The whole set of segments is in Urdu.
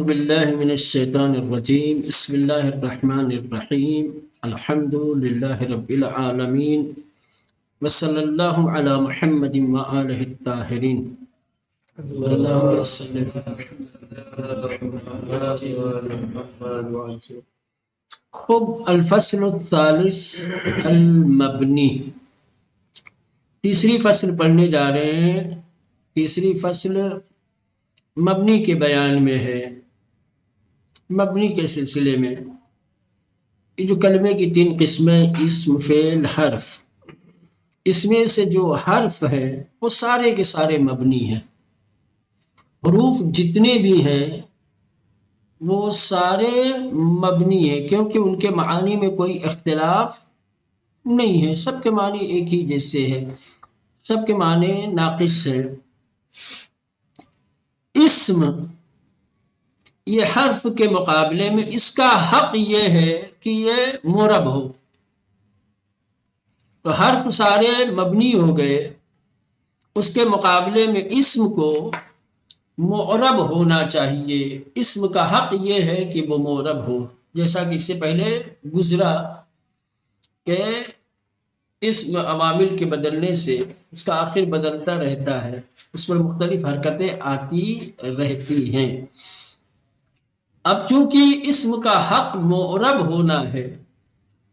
باللہ من الشیطان الرجیم بسم اللہ الرحمن الرحیم الحمد للہ رب العالمین وصلی اللہ علی محمد وآلہ الطاہرین اللہم صلی خوب الفصل الثالث المبنی، تیسری فصل پڑھنے جا رہے ہیں۔ تیسری فصل مبنی کے بیان میں ہے۔ مبنی کے سلسلے میں یہ جو کلمے کی تین قسمیں، اسم، فعل، حرف، اس میں سے جو حرف ہے وہ سارے کے سارے مبنی ہیں۔ حروف جتنے بھی ہیں وہ سارے مبنی ہیں، کیونکہ ان کے معانی میں کوئی اختلاف نہیں ہے، سب کے معنی ایک ہی جیسے ہیں، سب کے معنی ناقص ہیں۔ اسم یہ حرف کے مقابلے میں اس کا حق یہ ہے کہ یہ معرب ہو، تو حرف سارے مبنی ہو گئے، اس کے مقابلے میں اسم کو معرب ہونا چاہیے۔ اسم کا حق یہ ہے کہ وہ معرب ہو، جیسا کہ اس سے پہلے گزرا کہ اسم عوامل کے بدلنے سے اس کا آخر بدلتا رہتا ہے، اس پر مختلف حرکتیں آتی رہتی ہیں۔ اب چونکہ اسم کا حق معرب ہونا ہے،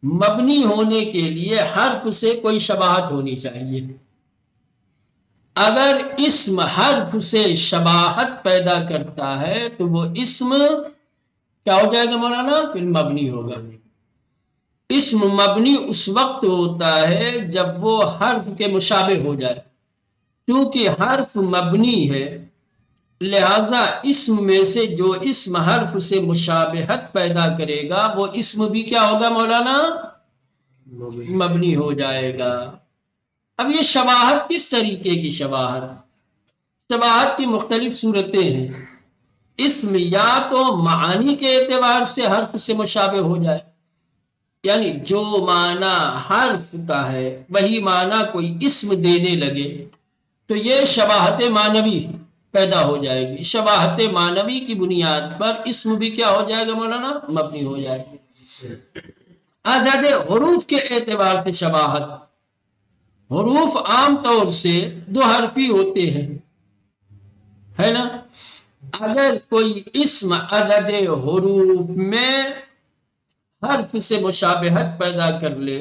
مبنی ہونے کے لیے حرف سے کوئی شباہت ہونی چاہیے۔ اگر اسم حرف سے شباہت پیدا کرتا ہے تو وہ اسم کیا ہو جائے گا مولانا؟ پھر مبنی ہوگا۔ اسم مبنی اس وقت ہوتا ہے جب وہ حرف کے مشابہ ہو جائے، کیونکہ حرف مبنی ہے، لہذا اسم میں سے جو اسم حرف سے مشابہت پیدا کرے گا وہ اسم بھی کیا ہوگا مولانا؟ مبنی ہو جائے گا۔ اب یہ شباہت کس طریقے کی شباہت؟ شباہت کی مختلف صورتیں ہیں۔ اسم یا تو معانی کے اعتبار سے حرف سے مشابہ ہو جائے، یعنی جو معنی حرف کا ہے وہی معنی کوئی اسم دینے لگے تو یہ شباہت معنوی پیدا ہو جائے گی۔ شباہت معنوی کی بنیاد پر اسم بھی کیا ہو جائے گا مولانا؟ مبنی ہو جائے گا۔ عدد حروف کے اعتبار سے شباہت، حروف عام طور سے دو حرفی ہوتے ہیں، ہے نا؟ اگر کوئی اسم عدد حروف میں حرف سے مشابہت پیدا کر لے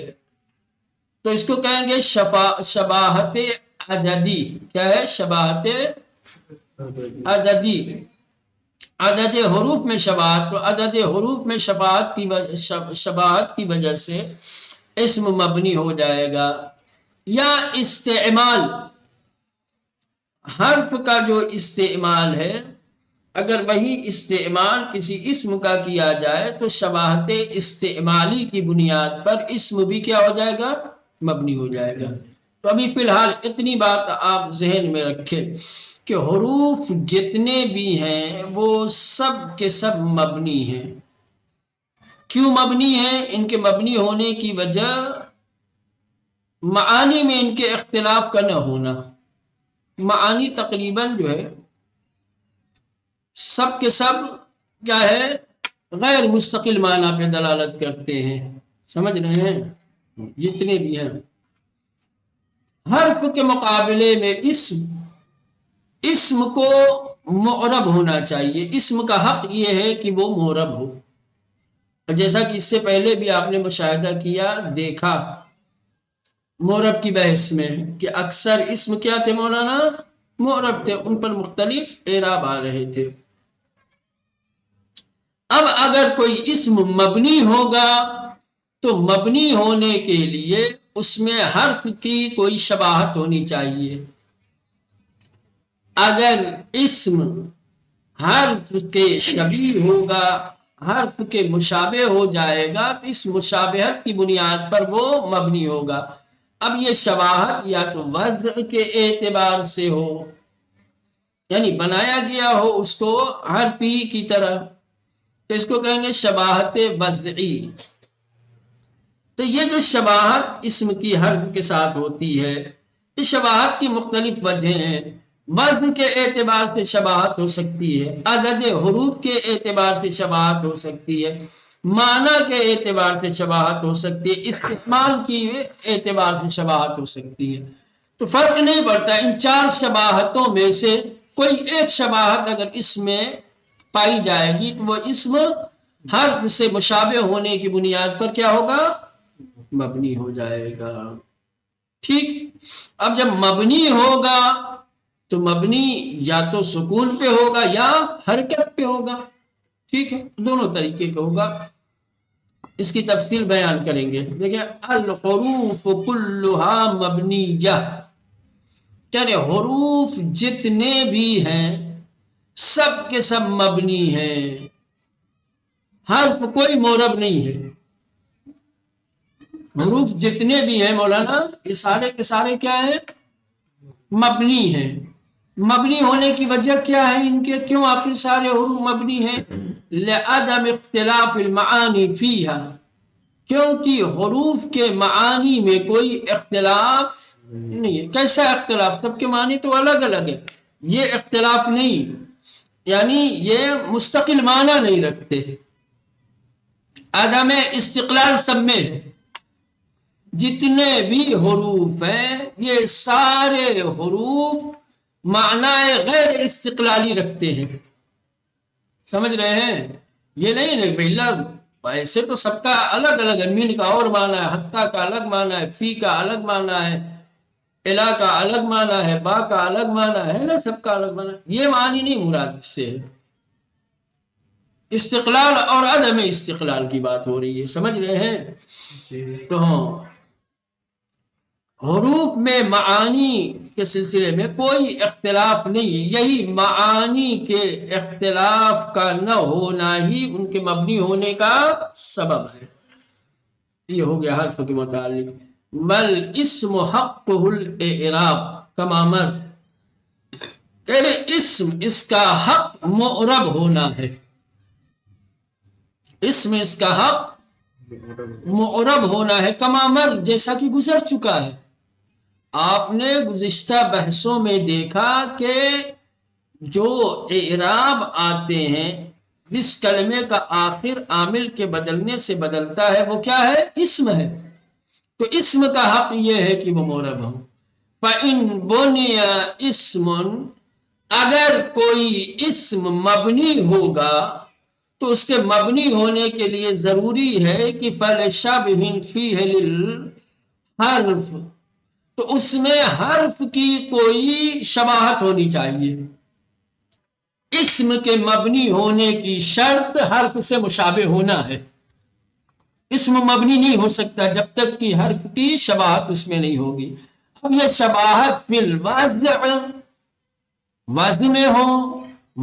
تو اس کو کہیں گے شباہت عددی۔ کیا ہے؟ شباہت عددی۔ عدد حروف میں شباہت، تو عدد حروف میں شباہت کی وجہ سے اسم مبنی ہو جائے گا۔ یا استعمال، حرف کا جو استعمال ہے اگر وہی استعمال کسی اسم کا کیا جائے تو شباہت استعمالی کی بنیاد پر اسم بھی کیا ہو جائے گا؟ مبنی ہو جائے گا۔ تو ابھی فی الحال اتنی بات آپ ذہن میں رکھیں کہ حروف جتنے بھی ہیں وہ سب کے سب مبنی ہیں۔ کیوں مبنی ہیں؟ ان کے مبنی ہونے کی وجہ معانی میں ان کے اختلاف کا نہ ہونا۔ معانی تقریباً جو ہے سب کے سب کیا ہے؟ غیر مستقل معنی پہ دلالت کرتے ہیں، سمجھ رہے ہیں؟ جتنے بھی ہیں حرف کے مقابلے میں اسم کو معرب ہونا چاہیے۔ اسم کا حق یہ ہے کہ وہ معرب ہو، جیسا کہ اس سے پہلے بھی آپ نے مشاہدہ کیا، دیکھا معرب کی بحث میں کہ اکثر اسم کیا تھے مولانا؟ معرب تھے، ان پر مختلف اعراب آ رہے تھے۔ اب اگر کوئی اسم مبنی ہوگا تو مبنی ہونے کے لیے اس میں حرف کی کوئی شباہت ہونی چاہیے۔ اگر اسم حرف کے شبیہ ہوگا، حرف کے مشابہ ہو جائے گا تو اس مشابہت کی بنیاد پر وہ مبنی ہوگا۔ اب یہ شباہت یا تو وضع کے اعتبار سے ہو، یعنی بنایا گیا ہو اس کو حرف ہی کی طرح، تو اس کو کہیں گے شباہت وضعی۔ تو یہ جو شباہت اسم کی حرف کے ساتھ ہوتی ہے، اس شباہت کی مختلف وجہیں ہیں۔ وزن کے اعتبار سے شباہت ہو سکتی ہے، عدد حروف کے اعتبار سے شباہت ہو سکتی ہے، معنی کے اعتبار سے شباہت ہو سکتی ہے، استعمال کی اعتبار سے شباہت ہو سکتی ہے۔ تو فرق نہیں پڑتا، ان چار شباہتوں میں سے کوئی ایک شباہت اگر اس میں پائی جائے گی تو وہ اسم حرف سے مشابہ ہونے کی بنیاد پر کیا ہوگا؟ مبنی ہو جائے گا۔ ٹھیک، اب جب مبنی ہوگا تو مبنی یا تو سکون پہ ہوگا یا حرکت پہ ہوگا۔ ٹھیک ہے، دونوں طریقے کا ہوگا، اس کی تفصیل بیان کریں گے۔ دیکھیں، الحروف کلھا مبنیہ، یعنی حروف جتنے بھی ہیں سب کے سب مبنی ہیں، حرف کوئی معرب نہیں ہے۔ حروف جتنے بھی ہیں مولانا، یہ سارے کے سارے کیا ہیں؟ مبنی ہیں۔ مبنی ہونے کی وجہ کیا ہے ان کے؟ کیوں آخر سارے حروف مبنی ہیں؟ لعدم اختلاف المعانی فیہا، کیونکہ حروف کے معانی میں کوئی اختلاف نہیں ہے۔ کیسا اختلاف؟ سب کے معنی تو الگ الگ ہے، یہ اختلاف نہیں، یعنی یہ مستقل معنی نہیں رکھتے، عدم استقلال سب میں ہے۔ جتنے بھی حروف ہیں یہ سارے حروف معنی غیر استقلالی رکھتے ہیں، سمجھ رہے ہیں؟ یہ نہیں ہے بھائی ایسے تو سب کا الگ الگ ہے، من کا اور معنی ہے، حتی کا الگ معنی ہے، فی کا الگ معنی ہے، الہ کا الگ معنی ہے، با کا الگ معنی ہے نا، سب کا الگ معنی ہے۔ یہ معنی نہیں مراد اس سے، استقلال اور عدم استقلال کی بات ہو رہی ہے، سمجھ رہے ہیں؟ تو حروف میں معانی کے سلسلے میں کوئی اختلاف نہیں ہے، یہی معانی کے اختلاف کا نہ ہونا ہی ان کے مبنی ہونے کا سبب ہے۔ یہ ہو گیا حرف کے متعلق۔ بل اسم حقہ الاعراب کما مر، کہتے اسم اس کا حق معرب ہونا ہے، اسم اس کا حق معرب ہونا ہے، کما مر جیسا کہ گزر چکا ہے۔ آپ نے گزشتہ بحثوں میں دیکھا کہ جو اعراب آتے ہیں جس کلمے کا آخر عامل کے بدلنے سے بدلتا ہے وہ کیا ہے؟ اسم ہے۔ تو اسم کا حق یہ ہے کہ وہ معرب ہو۔ فَإِن بُنِيَ اسم، اگر کوئی اسم مبنی ہوگا تو اس کے مبنی ہونے کے لیے ضروری ہے کہ فَلْشَبْهٍ فِيهِ لِلْحَرْفِ، تو اس میں حرف کی کوئی شباہت ہونی چاہیے۔ اسم کے مبنی ہونے کی شرط حرف سے مشابہ ہونا ہے۔ اسم مبنی نہیں ہو سکتا جب تک کہ حرف کی شباہت اس میں نہیں ہوگی۔ اب یہ شباہت فی الوضع، وزن میں ہو،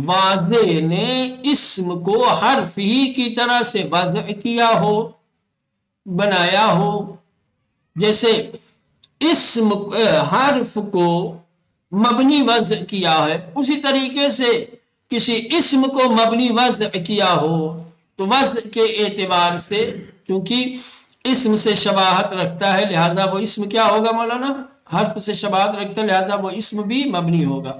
واضح نے اسم کو حرف ہی کی طرح سے وضع کیا ہو، بنایا ہو، جیسے اسم حرف کو مبنی وضع کیا ہے اسی طریقے سے کسی اسم کو مبنی وضع کیا ہو تو وضع کے اعتبار سے چونکہ اسم سے شباہت رکھتا ہے لہذا وہ اسم کیا ہوگا مولانا؟ حرف سے شباہت رکھتا ہے لہذا وہ اسم بھی مبنی ہوگا۔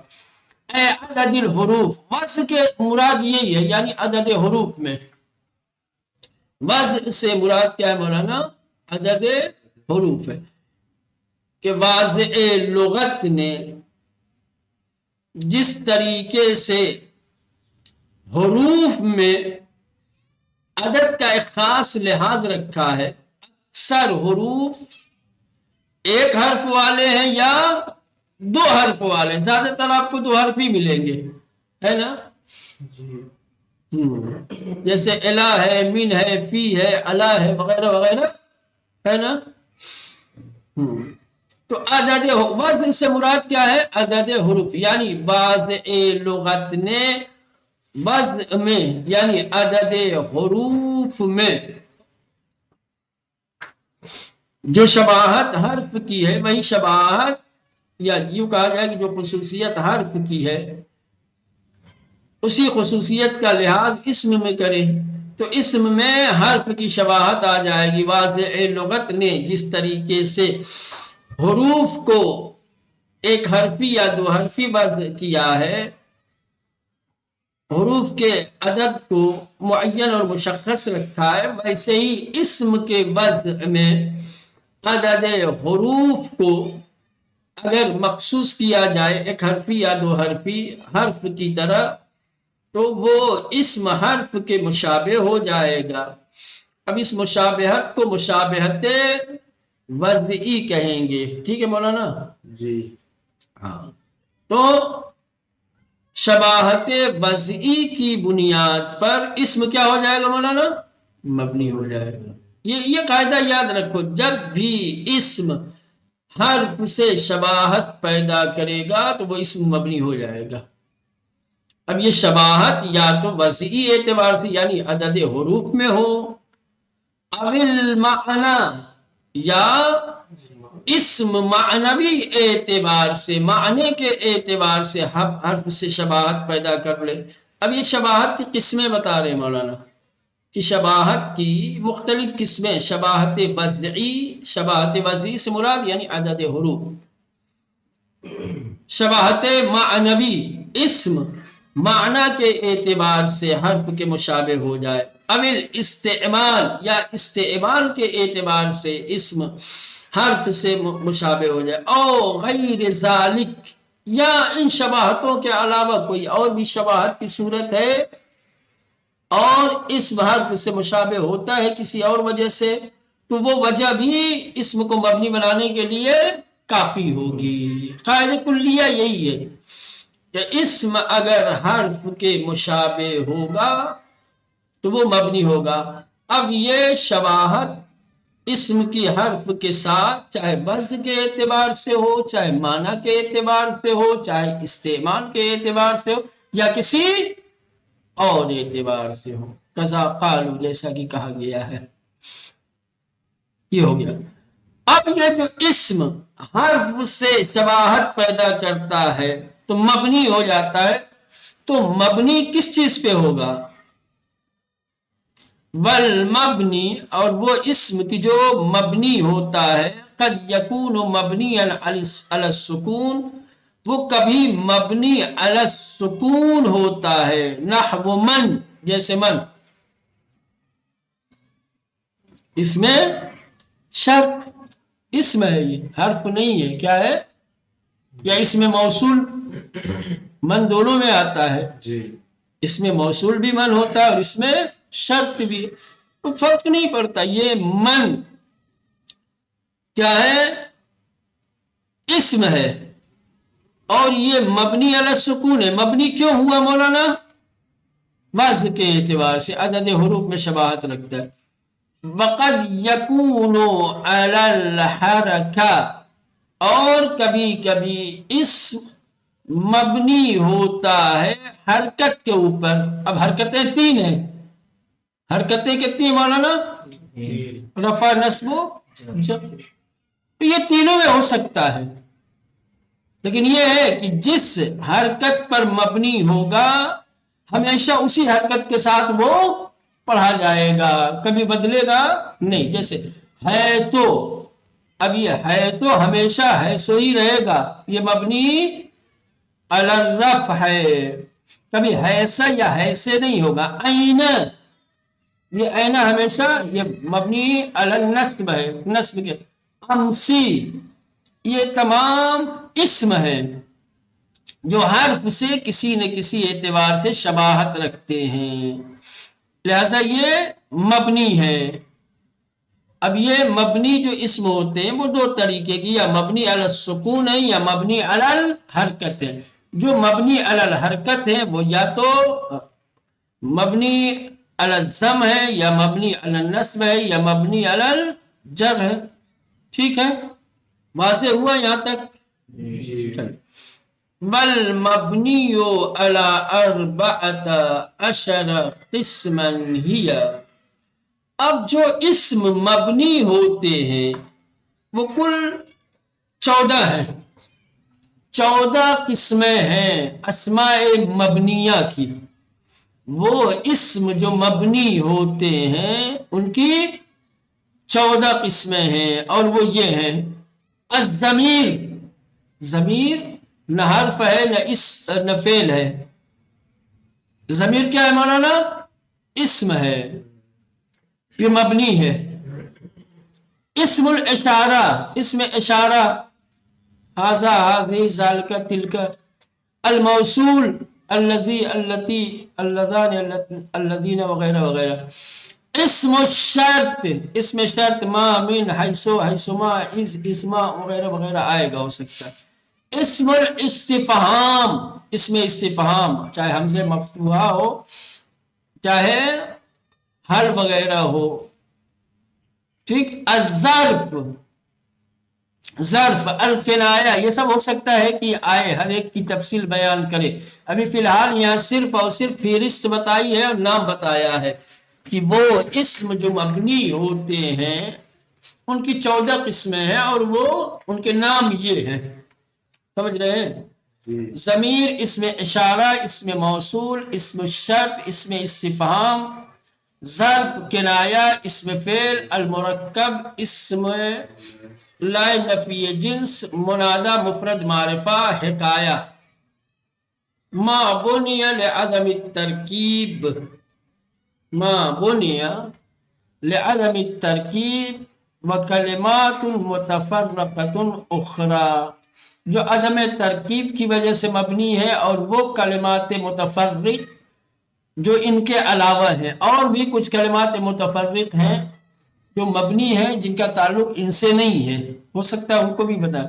اے عدد الحروف، وضع کے مراد یہی ہے، یعنی عدد حروف میں وضع سے مراد کیا ہے مولانا؟ عدد حروف ہے کہ واضع لغت نے جس طریقے سے حروف میں عدد کا ایک خاص لحاظ رکھا ہے، اکثر حروف ایک حرف والے ہیں یا دو حرف والے، زیادہ تر آپ کو دو حرف ہی ملیں گے، ہے نا؟ جیسے الہ ہے، من ہے، فی ہے، اللہ ہے، وغیرہ وغیرہ، ہے نا؟ تو عدد وزن سے مراد کیا ہے؟ عدد حروف، یعنی واضع لغت نے وزن میں یعنی عدد حروف میں جو شباہت حرف کی ہے وہی شباہت یا یوں کہا جائے کہ جو خصوصیت حرف کی ہے اسی خصوصیت کا لحاظ اسم میں کرے تو اسم میں حرف کی شباہت آ جائے گی۔ واضع لغت نے جس طریقے سے حروف کو ایک حرفی یا دو حرفی وضع کیا ہے، حروف کے عدد کو معین اور مشخص رکھا ہے، ویسے ہی اسم کے وضع میں عدد حروف کو اگر مخصوص کیا جائے ایک حرفی یا دو حرفی حرف کی طرح، تو وہ اسم حرف کے مشابہ ہو جائے گا۔ اب اس مشابہت کو مشابہت وضعی کہیں گے، ٹھیک ہے مولانا جی ہاں۔ تو شباہت وضعی کی بنیاد پر اسم کیا ہو جائے گا مولانا؟ مبنی ہو جائے گا۔ یہ قاعدہ یاد رکھو، جب بھی اسم حرف سے شباہت پیدا کرے گا تو وہ اسم مبنی ہو جائے گا۔ اب یہ شباہت یا تو وضعی اعتبار سے یعنی عدد حروف میں ہو، اول معنی یا اسم معنوی اعتبار سے، معنی کے اعتبار سے حرف سے شباہت پیدا کر لے۔ اب یہ شباہت کی قسمیں بتا رہے ہیں مولانا کہ شباہت کی مختلف قسمیں، شباہت وضعی سے مراد یعنی عدد حروف، شباہت معنوی اسم معنی کے اعتبار سے حرف کے مشابہ ہو جائے، اول استعمال یا استعمال کے اعتبار سے اسم حرف سے مشابہ ہو جائے، او غیر ذالک یا ان شباہتوں کے علاوہ کوئی اور بھی شباہت کی صورت ہے اور اسم حرف سے مشابہ ہوتا ہے کسی اور وجہ سے، تو وہ وجہ بھی اسم کو مبنی بنانے کے لیے کافی ہوگی۔ قاعدہ کلیہ یہی ہے کہ اسم اگر حرف کے مشابہ ہوگا تو وہ مبنی ہوگا۔ اب یہ شباہت اسم کی حرف کے ساتھ چاہے وضع کے اعتبار سے ہو، چاہے معنی کے اعتبار سے ہو، چاہے استعمال کے اعتبار سے ہو یا کسی اور اعتبار سے ہو، قضا قالو جیسا کہ کہا گیا ہے، یہ ہو گیا۔ اب یہ جو اسم حرف سے شباہت پیدا کرتا ہے تو مبنی ہو جاتا ہے، تو مبنی کس چیز پہ ہوگا؟ والمبنی، اور وہ اسم کی جو مبنی ہوتا ہے، قد یکون مبنیا علی السکون، وہ کبھی مبنی علی السکون ہوتا ہے، نحو من، جیسے من، اس میں شرط اسم ہے، یہ حرف نہیں ہے، کیا ہے؟ یا اس میں موصول من دونوں میں آتا ہے، جی اس میں موصول بھی من ہوتا ہے اور اس میں شرط بھی، تو فرق نہیں پڑتا۔ یہ من کیا ہے؟ اسم ہے، اور یہ مبنی علی السکون ہے۔ مبنی کیوں ہوا مولانا؟ وضع کے اعتبار سے عدد حروف میں شباہت رکھتا ہے۔ وقد یکون علی الحرکہ، اور کبھی کبھی اسم مبنی ہوتا ہے حرکت کے اوپر۔ اب حرکتیں تین ہیں، حرکتیں کتنی مولانا؟ رفع، نصب و جر، تو یہ تینوں میں ہو سکتا ہے، لیکن یہ ہے کہ جس حرکت پر مبنی ہوگا ہمیشہ اسی حرکت کے ساتھ وہ پڑھا جائے گا، کبھی بدلے گا نہیں۔ جیسے ہے تو، اب یہ ہے تو ہمیشہ ہے سو ہی رہے گا، یہ مبنی علی الرفع ہے، کبھی ایسا یا ایسے نہیں ہوگا۔ این، یہ این ہمیشہ یہ مبنی علی النصب ہے، نصب کے۔ امسی، یہ تمام اسم ہے جو حرف سے کسی نہ کسی اعتبار سے شباہت رکھتے ہیں، لہذا یہ مبنی ہے۔ اب یہ مبنی جو اسم ہوتے ہیں وہ دو طریقے کی، یا مبنی علی السکون ہے یا مبنی علی الحرکت ہے۔ جو مبنی علی الحرکت ہے وہ یا تو مبنی علی الضم ہے یا مبنی علی النصب ہے یا مبنی علی الجر ہے، ٹھیک ہے؟ واضح ہوا یہاں تک؟ بل مبنی علی اربعۃ عشر قسما ہی، اب جو اسم مبنی ہوتے ہیں وہ کل 14 ہیں، 14 قسمیں ہیں اسماء مبنیہ کی۔ وہ اسم جو مبنی ہوتے ہیں ان کی 14 قسمیں ہیں، اور وہ یہ ہیں: الضمیر، ضمیر نہ حرف ہے نہ فعل ہے. ضمیر کیا ہے مولانا؟ اسم ہے، یہ مبنی ہے. اسم الاشارہ، اسم اشارہ، ھذا ھذہ ذالک تلک. الموصول الذی اللتی اللذان الذین وغیرہ وغیرہ. اسم الشرط، اسم شرط ما من حیثو حیثما از اسما وغیرہ وغیرہ آئے گا، ہو سکتا ہے. اسم الاستفہام، اسم استفہام چاہے حمزہ مفتوحہ ہو چاہے حل وغیرہ ہو. ٹھیک. الظرف، ظرف، الکنایہ، یہ سب ہو سکتا ہے کہ آئے، ہر ایک کی تفصیل بیان کرے. ابھی فی الحال یہاں صرف اور صرف فہرست بتائی ہے اور نام بتایا ہے کہ وہ اسم جو مبنی ہوتے ہیں ان کی 14 قسمیں ہیں اور وہ ان کے نام یہ ہیں. سمجھ رہے ہیں؟ ضمیر، اسم اشارہ، اسم موصول، اسم الشرط، اسم استفہام، ظرف، کنایہ، اسم فعل، المرکب، اسم لا نفی جنس، منادہ، مفرد، معرفہ، حکایہ. ما بنی لعدم الترکیب، ما بنی لعدم الترکیب وکلمات متفرقۃ اخرى، جو عدم ترکیب کی وجہ سے مبنی ہے اور وہ کلمات متفرق جو ان کے علاوہ ہیں. اور بھی کچھ کلمات متفرق ہیں جو مبنی ہیں جن کا تعلق ان سے نہیں ہے، ہو سکتا ہے ان کو بھی بتا.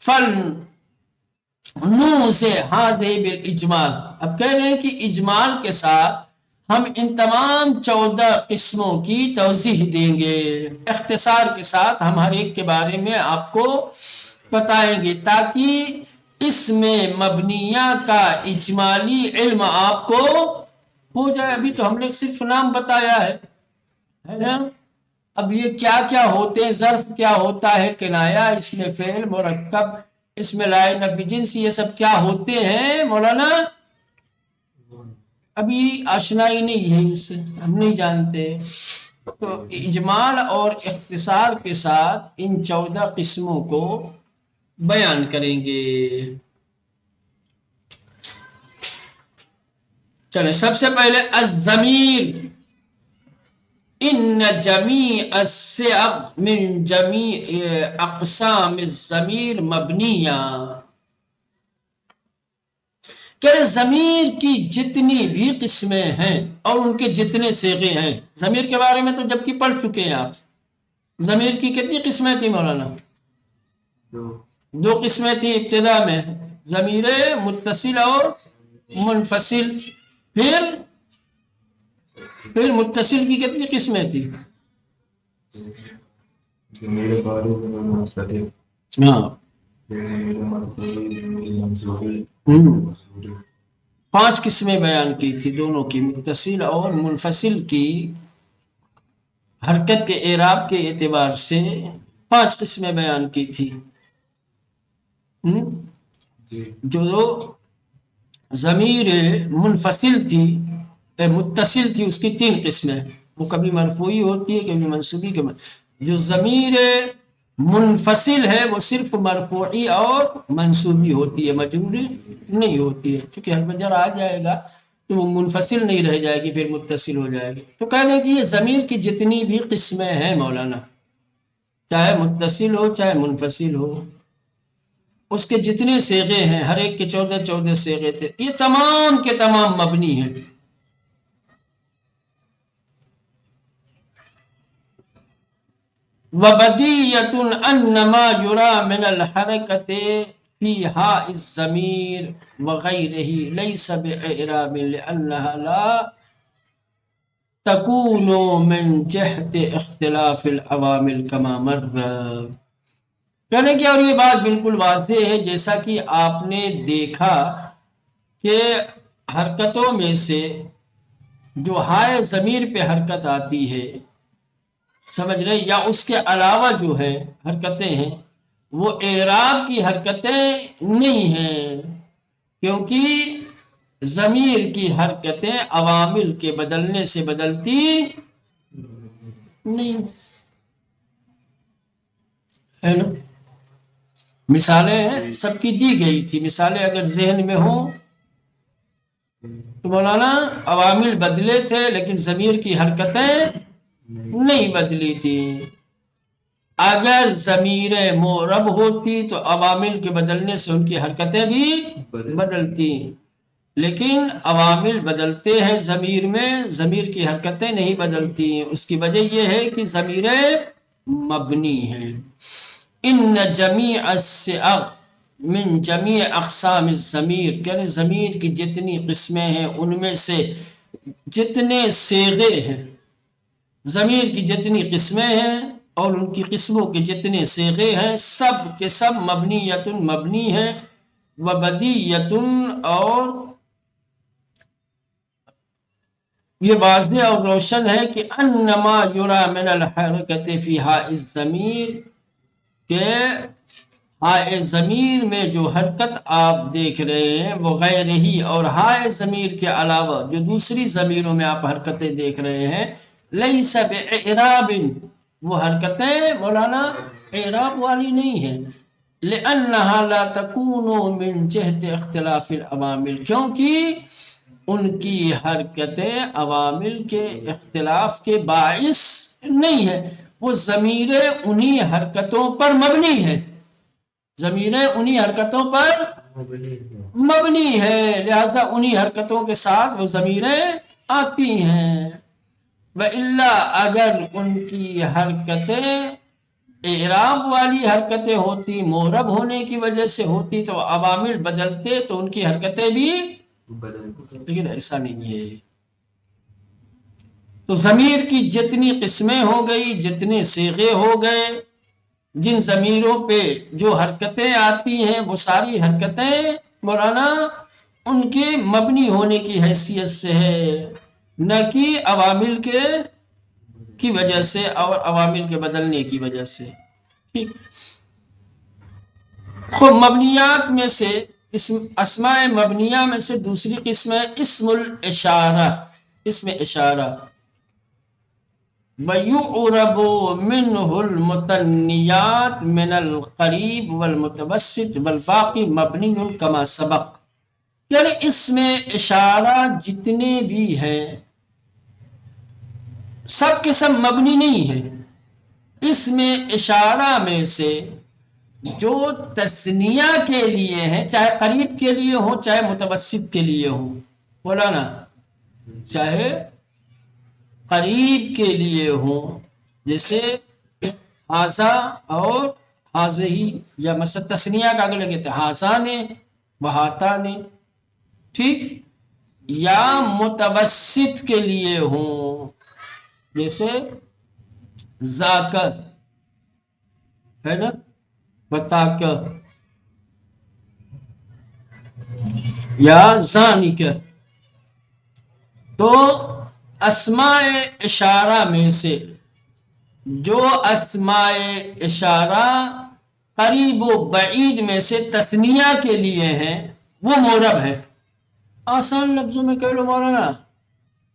فل نو سے حاضر بالاجمال، اب کہہ رہے ہیں کہ اجمال کے ساتھ ہم ان تمام 14 قسموں کی توضیح دیں گے. اختصار کے ساتھ ہم ہر ایک کے بارے میں آپ کو بتائیں گے تاکہ اس میں مبنیہ کا اجمالی علم آپ کو ہو جائے. ابھی تو ہم نے صرف نام بتایا ہے نا. اب یہ کیا کیا ہوتے ہیں، ظرف کیا ہوتا ہے، کنایہ، اس میں فعل، مرکب، اس میں لا نفی جنس، یہ سب کیا ہوتے ہیں مولانا ابھی آشنائی نہیں ہے، اس سے ہم نہیں جانتے. تو اجمال اور اختصار کے ساتھ ان 14 قسموں کو بیان کریں گے. چلیں سب سے پہلے الضمیر. ان جمیع الصیغ من جمیع اقسام الضمیر مبنیہ، کہ ضمیر کی جتنی بھی قسمیں ہیں اور ان کے جتنے صیغے ہیں. ضمیر کے بارے میں تو جبکہ پڑھ چکے ہیں آپ. ضمیر کی کتنی قسمیں تھیں مولانا؟ 2 قسمیں تھیں ابتدا میں، ضمیر متصل اور منفصل. پھر متصل کی کتنی قسمیں تھیں؟ ہاں 5 قسمیں بیان کی تھی دونوں کی، متصل اور منفصل کی. حرکت کے اعراب کے اعتبار سے 5 قسمیں بیان کی تھی. جو ضمیر منفصل تھی متصل تھی اس کی 3 قسمیں، وہ کبھی مرفوعی ہوتی ہے کبھی منصوبی. جو ضمیر منفصل ہے وہ صرف مرفوعی اور منصوبی ہوتی ہے، مجروری نہیں ہوتی ہے. کیونکہ حرف جر آ جائے گا تو وہ منفصل نہیں رہ جائے گی، پھر متصل ہو جائے گی. تو کہہ لیں کہ یہ ضمیر کی جتنی بھی قسمیں ہیں مولانا، چاہے متصل ہو چاہے منفصل ہو، اس کے جتنے صیغے ہیں ہر ایک کے 14 صیغے تھے، یہ تمام کے تمام مبنی ہیں. وَبَدِيَّةٌ أَنَّ مَا يُرَى مِنَ الْحَرَكَةِ فِي هَاءِ الضَّمِيرِ وَغَيْرِهِ لَيْسَ بِإِعْرَابٍ لِأَنَّهَا لَا تَكُونُ مِنْ جِهَةِ اخْتِلَافِ الْعَوَامِلِ كَمَا مَرَّ. کہنے کی اور یہ بات بالکل واضح ہے جیسا کہ آپ نے دیکھا کہ حرکتوں میں سے جو ہائے ضمیر پہ حرکت آتی ہے، سمجھ رہے، یا اس کے علاوہ جو ہے حرکتیں ہیں وہ اعراب کی حرکتیں نہیں ہیں، کیونکہ ضمیر کی حرکتیں عوامل کے بدلنے سے بدلتی نہیں ہے نا. مثالیں سب کی دی گئی تھی، مثالیں اگر ذہن میں ہوں تو مولانا عوامل بدلے تھے لیکن ضمیر کی حرکتیں نہیں بدلی تھی۔ اگر ضمیر معرب ہوتی تو عوامل کے بدلنے سے ان کی حرکتیں بھی بدلتی، لیکن عوامل بدلتے ہیں ضمیر میں، ضمیر کی حرکتیں نہیں بدلتی۔ اس کی وجہ یہ ہے کہ ضمیر مبنی ہیں۔ ان جمیع الصیغ من جمیع اقسام الضمیر، یعنی ضمیر کی جتنی قسمیں ہیں ان میں سے جتنے صیغے ہیں، ضمیر کی جتنی قسمیں ہیں اور ان کی قسموں کے جتنے صیغے ہیں، سب کے سب مبنیۃ مبنی ہیں، وبدیۃ اور یہ واضح اور روشن ہے کہ انما یرا من الحرکت فی ہاء الضمیر، کہ ہائے ضمیر میں جو حرکت آپ دیکھ رہے ہیں وہ غیر ہی، اور ہائے ضمیر کے علاوہ جو دوسری ضمیروں میں آپ حرکتیں دیکھ رہے ہیں، لیس باعراب، وہ حرکتیں مولانا اعراب والی نہیں ہیں، لانها لا تكون من جہت اختلاف العوامل، کیونکہ ان کی حرکتیں عوامل کے اختلاف کے باعث نہیں ہے، وہ ضمیریں انہی حرکتوں پر مبنی ہیں، ضمیریں انہی حرکتوں پر مبنی ہے، لہذا انہی حرکتوں کے ساتھ وہ ضمیریں آتی ہیں۔ وَإِلَّا، اگر ان کی حرکتیں اعراب والی حرکتیں ہوتی، معرب ہونے کی وجہ سے ہوتی تو عوامل بدلتے تو ان کی حرکتیں بھی بدلتی، لیکن ایسا نہیں ہے۔ تو ضمیر کی جتنی قسمیں ہو گئی، جتنے صیغے ہو گئے، جن ضمیروں پہ جو حرکتیں آتی ہیں وہ ساری حرکتیں مولانا ان کے مبنی ہونے کی حیثیت سے ہے، نہ کہ عوامل کی وجہ سے اور عوامل کے بدلنے کی وجہ سے۔ ٹھیک، خب مبنیات میں سے اسماء مبنیہ میں سے دوسری قسم ہے اسم الاشارہ، اسم اشارہ۔ وَيُعْرَبُ مِنْهُ الْمُثَنِّيَاتُ مِنَ الْقَرِيبِ وَالْمُتَوَسِّطِ وَالْبَاقِي مَبْنِيٌّ كَمَا سَبَقَ، یعنی اس میں اشارہ جتنے بھی ہیں سب کے سب مبنی نہیں ہیں، اس میں اشارہ میں سے جو تثنیہ کے لیے ہیں، چاہے قریب کے لیے ہو چاہے متوسط کے لیے ہو، مولانا چاہے قریب کے لیے ہوں، جیسے ہاذا اور ہاذہی، یا مثلا تثنیہ کا اگر لگے تو ہاذا نے وہاتا نے، ٹھیک، یا متوسط کے لیے ہوں، جیسے ذاک ہے نا، بتاک، یا ذانک۔ تو اسماء اشارہ میں سے جو اسماء اشارہ قریب و بعید میں سے تثنیہ کے لیے ہیں وہ معرب ہے۔ آسان لفظوں میں کہہ لو مولانا،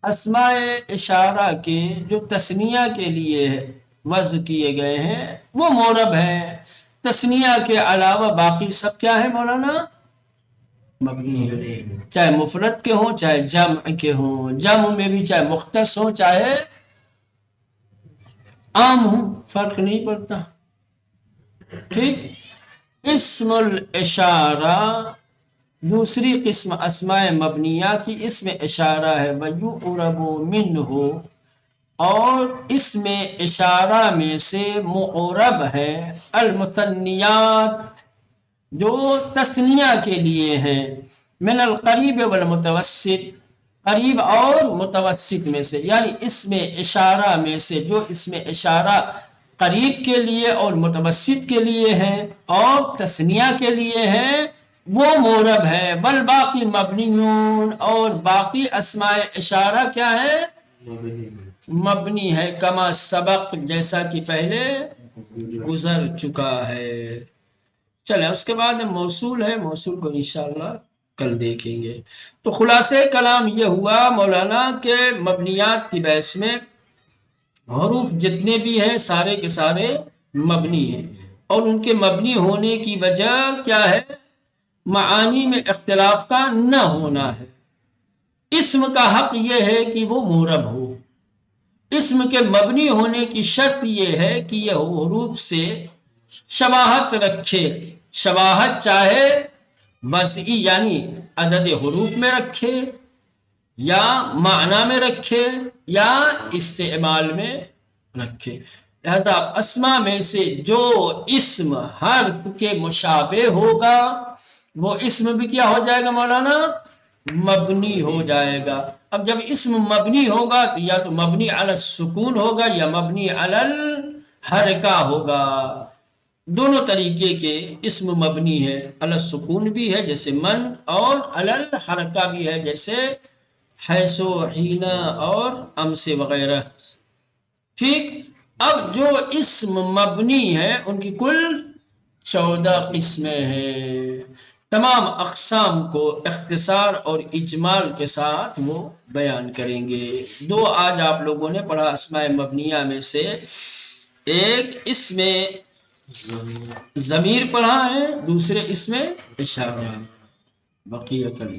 اسماء اشارہ کے جو تثنیہ کے لیے وضع کیے گئے ہیں وہ معرب ہیں، تثنیہ کے علاوہ باقی سب کیا ہے مولانا؟ مبنی ہے، چاہے مفرد کے ہوں چاہے جمع کے ہوں، جمع میں بھی چاہے مختص ہوں چاہے عام ہوں، فرق نہیں پڑتا۔ ٹھیک، اسم الاشارہ دوسری قسم اسماء مبنیہ کی اسم اشارہ ہے، وَيُعْرَبُ مِنْهُ، اور اس میں اشارہ میں سے معرب ہے المثنیات جو تثنیہ کے لیے ہیں، من القریب والمتوسط، قریب اور متوسط میں سے، یعنی اس میں اشارہ میں سے جو اس میں اشارہ قریب کے لیے اور متوسط کے لیے ہے اور تثنیہ کے لیے ہے وہ معرب ہے، والباقی مبنیون، اور باقی اسماء اشارہ کیا ہے؟ مبنی ہے، کما سبق، جیسا کہ پہلے گزر چکا ہے۔ چلیں اس کے بعد موصول ہے، موصول کو انشاءاللہ کل دیکھیں گے۔ تو خلاصہ کلام یہ ہوا مولانا کہ مبنیات کی بحث میں حروف جتنے بھی ہیں سارے کے سارے مبنی ہیں، اور ان کے مبنی ہونے کی وجہ کیا ہے؟ معانی میں اختلاف کا نہ ہونا ہے۔ اسم کا حق یہ ہے کہ وہ معرب ہو، اسم کے مبنی ہونے کی شرط یہ ہے کہ یہ حروف سے شباہت رکھے، شباہت چاہے وضعی یعنی عدد حروف میں رکھے یا معنی میں رکھے یا استعمال میں رکھے۔ لہذا اسما میں سے جو اسم حرف کے مشابہ ہوگا وہ اسم بھی کیا ہو جائے گا مولانا؟ مبنی ہو جائے گا۔ اب جب اسم مبنی ہوگا تو یا تو مبنی علی السکون ہوگا یا مبنی علی الحرکہ ہوگا۔ دونوں طریقے کے اسم مبنی ہے، علی السکون بھی ہے جیسے من، اور علی الحرکہ بھی ہے جیسے حیث و حین اور امس وغیرہ۔ ٹھیک، اب جو اسم مبنی ہے ان کی کل 14 قسمیں ہیں، تمام اقسام کو اختصار اور اجمال کے ساتھ وہ بیان کریں گے۔ دو آج آپ لوگوں نے پڑھا اسماء مبنیہ میں سے، ایک اسم ضمیر پڑھا ہے، دوسرے اسم اشارہ، بقیہ کل